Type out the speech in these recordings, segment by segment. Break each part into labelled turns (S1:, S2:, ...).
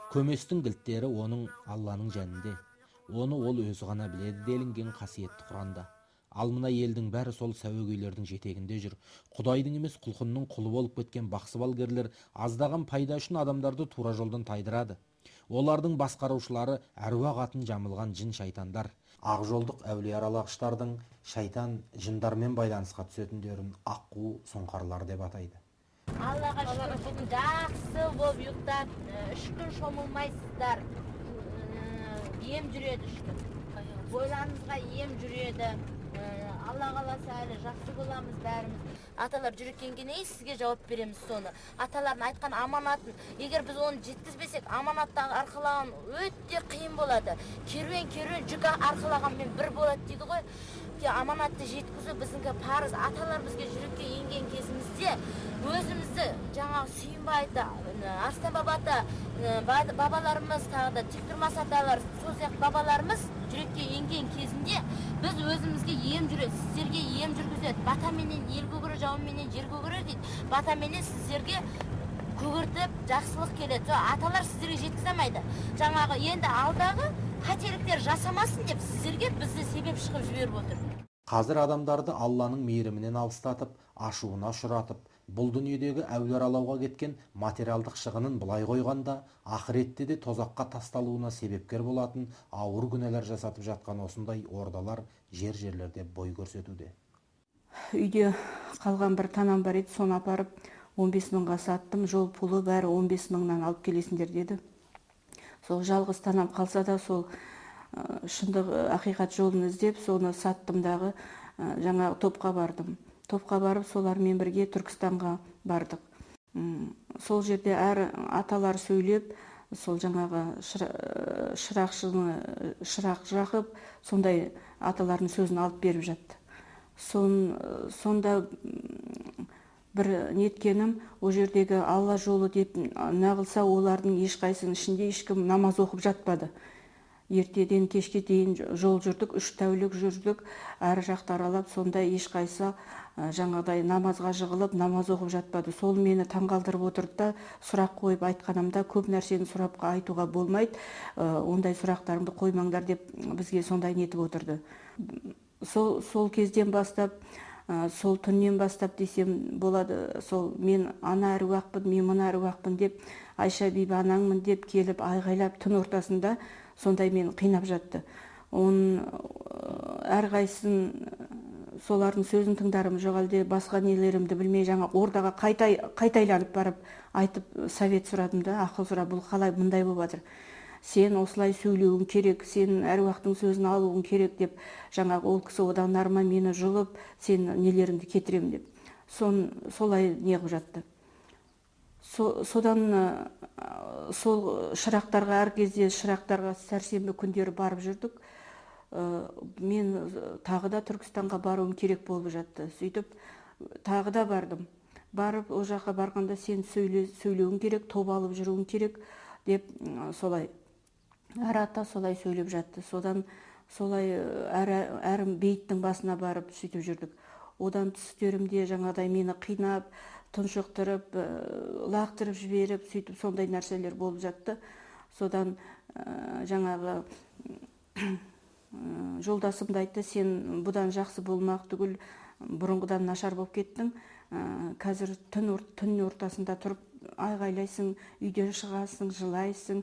S1: Көместің кілттері оның Алланың жәнінде. Оны ол өзі ғана біледі делінген қасиетті Құранда. Ал мына елдің бәрі сол сәуегейлердің жетегінде жүр. Құдайдың емес құлқынның құлы болып кеткен бақсы-балгерлер аздаған пайда үшін адамдарды тура жолдан тайдырады. Олардың басқарушылары әруақ атын жамылған жын шайтандар. Ақжолдық әулие аралағыштардың шайтан жындармен байланысқа түсетіндерін аққу сұңқарлар деп атайды.
S2: Аллаға шүкір, бүгін жақсы болып ұйықтап, 3 күн шомылмайсыздар. Ем жүреді 3 күн. Бойларыңызға ем жүреді. Алла қаласа әлі жақсы боламыз бәріміз. Аталар жүреккенге сізге жауап береміз соны. Аталардың айтқан аманатын, егер біз оны жеткізбесек, аманаттан арқалаған өте қиын болады. Керуен жүк арқалағанмен бір болады дейді ғой. Аманатты жеткізу біздіңкі парыз. Аталар бізге жүрекке енген кезімізде өзімізді жаңағы Сүйінбайды, Арыстан бабаты, бабаларымыз, тағы да Тектұрмас аталар, сол бабаларымыз жүрекке енген кезінде біз өзімізге ем жүреді, сіздерге ем жүргізеді. Батаменен ел көгірі, жауынменен жер көгірі дейді. Батаменен сіздерге көгіртіп, жақсылық келеді. Аталар сіздерге жеткіземайды. Жаңағы енді алдағы қателіктер жасамасын деп сіздерге бізді себеп шығып жіберіп отыр.
S1: Қазір адамдарды Алланың мейірімінен алыстатып, ашуына ұшыратып, бұл дүниедегі әулие-аралауға кеткен материалдық шығынын былай қойғанда, ақыретте де тозаққа тасталуына себепкер болатын ауыр күнәлар жасатып жатқан осындай ордалар жерлерде бой көрсетуде.
S3: Үйде қалған бір танам бар еді, соны апарып 15 мыңға саттым, жол пұлы бәрі 15 мыңнан алып келесіңдер деді. Сол жалғыз танам қалса да сол шындық ақиқат жолын іздеп, соны саттым дағы жаңағы топқа бардым. Топқа барып, солармен бірге Түркістанға бардық. Сол жерде әр аталар сөйлеп, сол жаңағы шырақ жақып, сондай аталардың сөзін алып беріп жатты. Сонда бір неткенім, о жердегі Алла жолы деп нағылса, олардың ешқайсының ішінде ешкім намаз оқып жатпады. Ертеден кешке дейін жол жүрдік, 3 тәулік жүрдік, әр жақты аралап, сонда ешқайсы жаңағыдай намазға жығылып, намаз оқып жатпады. Сол мені таңғалдырып отырды да, сұрақ қойып айтқанымда, көп нәрсені сұрапқа айтуға болмайды, ондай сұрақтарыңды қоймаңдар деп бізге сондай нетіп отырды. Сол кезден бастап, сол түннен бастап десем болады, сол мен ана әруақпын, мен мына әруақпын деп, Айша биби анаңмын деп келіп айғайлап түн ортасында сондай мен қинап жатты. Оның әрқайсысын солардың сөзін тыңдарым жоқ әлде басқа нелерімді білмей, жаңа ордаға қайтайланып барып айтып совет сұрадым да, ақыл сұрап, бұл қалай мұндай болып жатыр. Сен осылай сөйлеуің керек, сен әруақтың сөзін алуың керек деп, жаңағы ол кісі одан арма мені жұлып, сен нелеріңді кетірем деп. Солай неғып жатты. Содан сол шырақтарға, әр кезде шырақтарға сәрсенбі күндері барып жүрдік. Мен тағы да Түркістанға баруым керек болып жатты. Сөйтіп, тағы да бардым. Барып, о жаққа барғанда сен сөйлеуің керек, топ алып жүруің керек деп солай. Әр ата солай сөйлеп жатты. Содан солай әр бейіттің басына барып сөйтіп жүрдік. Одан түстерімде жаңадай мені қинап, тұншықтырып, лақтырып жіберіп, сөйтіп сондай нәрселер болып жатты. Содан жаңағы жолдасымды айтты, сен бұдан жақсы болмақ түгіл, бұрынғыдан нашар болып кеттің. Қазір түн ортасында тұрып айғайлайсың, үйден шығасың, жылайсың,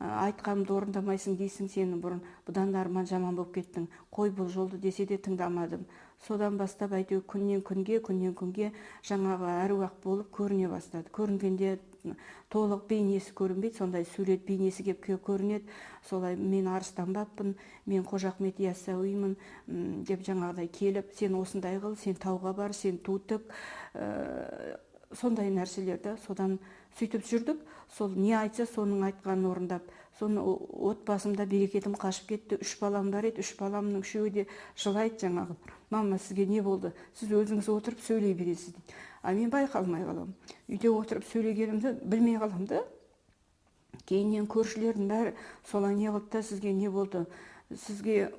S3: айтқанымды орындамайсың дейсің, сені бұдан арман жаман болып кеттің. Қой бұл жолды десе де тыңдамадым. Содан бастап әйтеуір күннен күнге жаңағы әруақ болып көріне бастады. Көрінгенде толық бейнесі көрінбейді, сондай сурет бейнесі кеп көрінеді. Солай мен арыстанбаппын, мен Қожа Ахмет Яссауимын деп жаңағыдай келіп, сен осындай қыл, сен тауға бар, сен туытып, сондай нәрселерді содан сөйтіп жүрдік. Сол не айтса, соның айтқанын орындап, соны отбасымда берекетім қашып кетті. 3 балам бар еді, 3 баламның 3-і де жылайды жаңағы. Мама, сізге не болды? Сіз өзіңіз отырып сөйлей бересіз дейді. А мен байқалмай қалам. Үйде отырып сөйлегенімді білмей қалам да. Кейіннен көршілердің бәрі солай не қылды да, сізге не болды? Сізге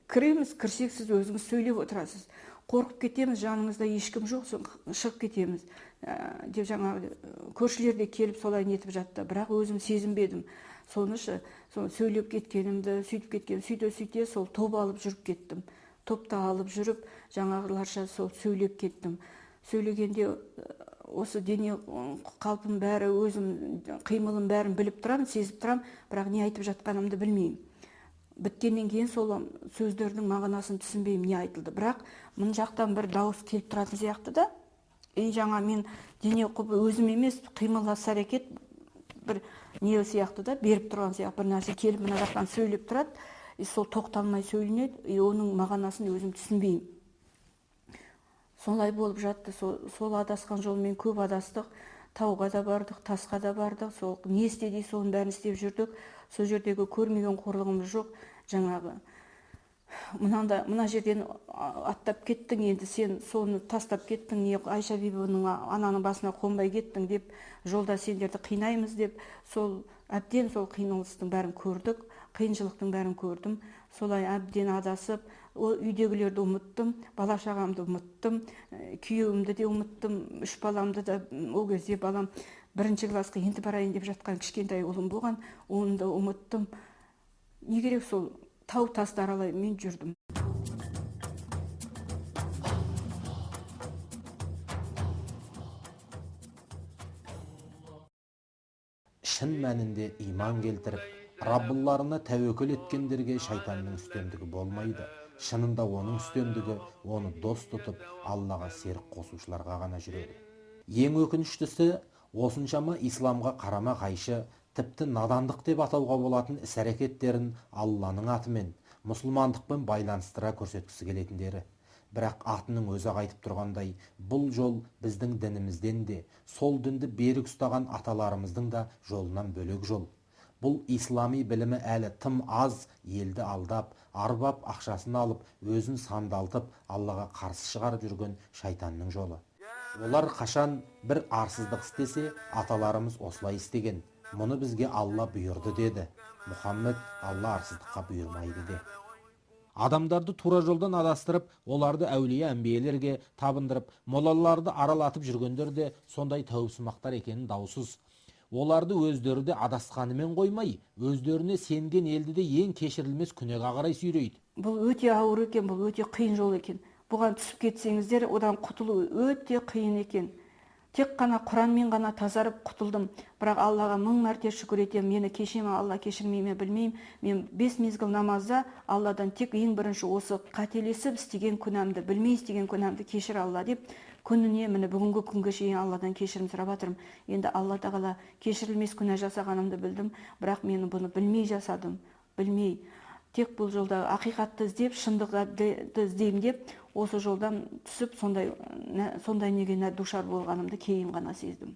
S3: кіреміз, кірсек сіз өзіңіз сөйлеп отырасыз. қорқып кетеміз, жанымызда ешкім жоқ, шығып кетеміз деп жаңағы көршілер де келіп солай нетіп жатты. Бірақ өзім сезінбедім. Сонышы, сөйлеп кеткенімді, сөйтіп кеткенім, сөйте сол топ алып жүріп кеттім. Топта алып жүріп, жаңағыларша сол сөйлеп кеттім. Сөйлегенде осы дене қалпым бәрі, өзім қимылым бәрін біліп тұрам, сезіп тұрам, бірақ не айтып жатқанымды білмеймін. Біткеннен кейін сол сөздердің мағынасын түсінбеймін, не айтылды. Бірақ мына жақтан бір дауыс келіп тұратын сияқты да. Жаңа мен дене құбы өзім емес, қимыл әрекет бір не сияқты да, беріп тұрған сияқты бір нәрсе келіп мына жақтан сөйлеп тұрады. Сол тоқталмай сөйленеді, оның мағынасын өзім түсінбеймін. Солай болып жатты. Сол адасқан жолмен көп адастық. Тауға да бардық, тасқа да бардық. Сол не істеді, соның бәрін істеп жүрдік. Сол жердегі көрмеген қорлығымыз жоқ. Жаңағы мына жерден аттап кеттің, енді сен соны тастап кеттің, не Айша бибінің ананың басына қонбай кеттің деп, жолда сендерді қинаймыз деп, сол әбден сол қиналыстың бәрін көрдік, қиыншылықтың бәрін көрдім. Солай әбден адасып, үйдегілерді ұмыттым, бала шағамды ұмыттым, күйеуімді де ұмыттым, 3 баламды да, ол кезде балам 1-ші классқа енді барайын деп жатқан кішкентай ұлым болған, оны да ұмыттым. Не керек, сол тау тасты аралай мен жүрдім.
S1: Шын мәнінде иман келтіріп, Раббыларына тәуекел еткендерге шайтанның үстемдігі болмайды. Шынында оның үстемдігі оны дос тұтып, Аллаға серік қосушыларға ғана жүреді. Ең өкініштісі, осыншама исламға қарама қайшы, тіпті надандық деп атауға болатын іс-әрекеттерін Алланың атымен, мұсылмандықпен байланыстыра көрсеткісі келетіндері. Бірақ атының өзі айтып тұрғандай, бұл жол біздің дінімізден де, сол дінді берік ұстаған аталарымыздың да жолынан бөлек жол. Бұл ислами білімі әлі тым аз, елді алдап, арбап ақшасын алып, өзін сандалтып, Аллаға қарсы шығарып жүрген шайтанның жолы. Олар қашан бір арсыздық істесе, аталарымыз осылай істеген. Мұны бізге Алла бұйырды деді. Мұхаммед Алла арсыздыққа бұйырмайды де. Адамдарды тура жолдан адастырып, оларды әулие әмбиелерге табындырып, молаларды аралатып жүргендер де сондай тәуіпсімақтар екенін даусыз. Оларды өздері де адасқанымен қоймай, өздеріне сенген елді де ең кешірілмес күнәға қарай сүйрейді.
S3: Бұл өте ауыр екен, бұл өте қиын жол екен. Бұған түсіп кетсеңіздер, одан құтылу өте қиын екен. Тек қана Құранмен ғана тазарып құтылдым. Бірақ Аллаға 1000 мәрте шүкір етем. Мені кешеме, Алла кешірмейме білмеймін. Мен 5 мезгіл намазда Алладан тек ең бірінші осы қателесіп істеген күнәмді, білмей істеген күнәмді кешір Алла деп, күніне міне бүгінгі күнге шейін Алладан кешірім сұрап жатырмын. Енді Алла тағала кешірілмес күнә жасағанымды білдім, бірақ мен бұны білмей жасадым. Білмей. Тек бұл жолда ақиқатты іздеп, шындықты іздеймін деп, осы жолдан түсіп сондай неге душар болғанымды кейін ғана сездім.